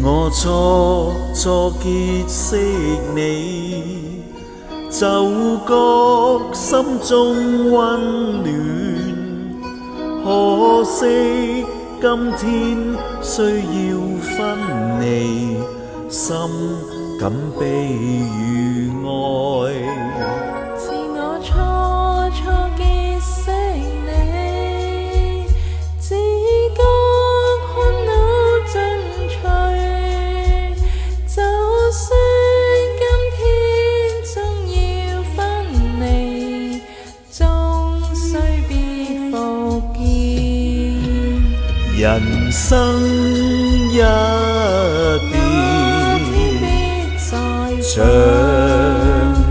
我初結識你，就覺心中溫暖。可惜今天需要分離，心感悲與愛。自我初結識你，只覺看到進取，就算今天終要分離，終須必復見。人生一別，像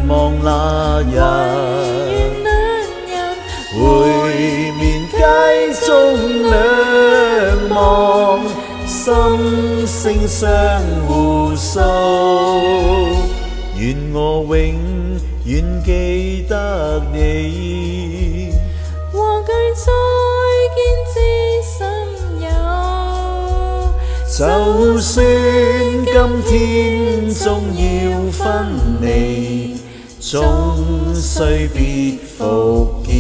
望那日會面街中兩望，心聲相互訴。願我永遠記得你，話句再見知心有，就算今天終要分離，終須必復見。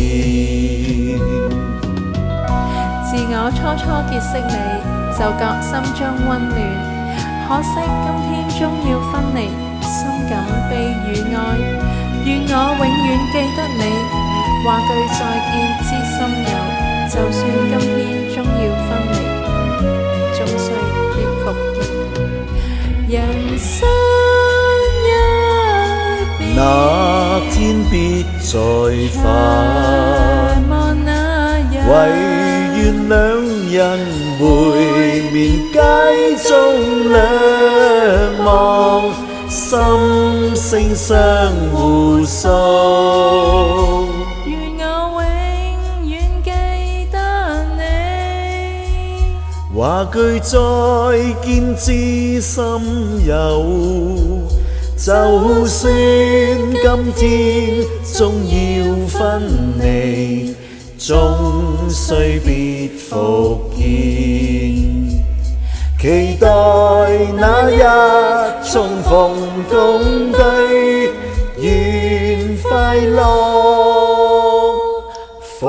自我初結識你，就覺心中溫暖。可惜今天終要分離，心感悲與愛。願我永遠記得你，話句再見知心有。就算今天終要分離，終須必復見。人生一別，那天必再返，望那日，唯願兩人會面街中兩望，心聲相互訴。願我永遠記得你，話句再見知心有，就算今天終要分離，終須必復見。期待那日重逢共對，願快樂復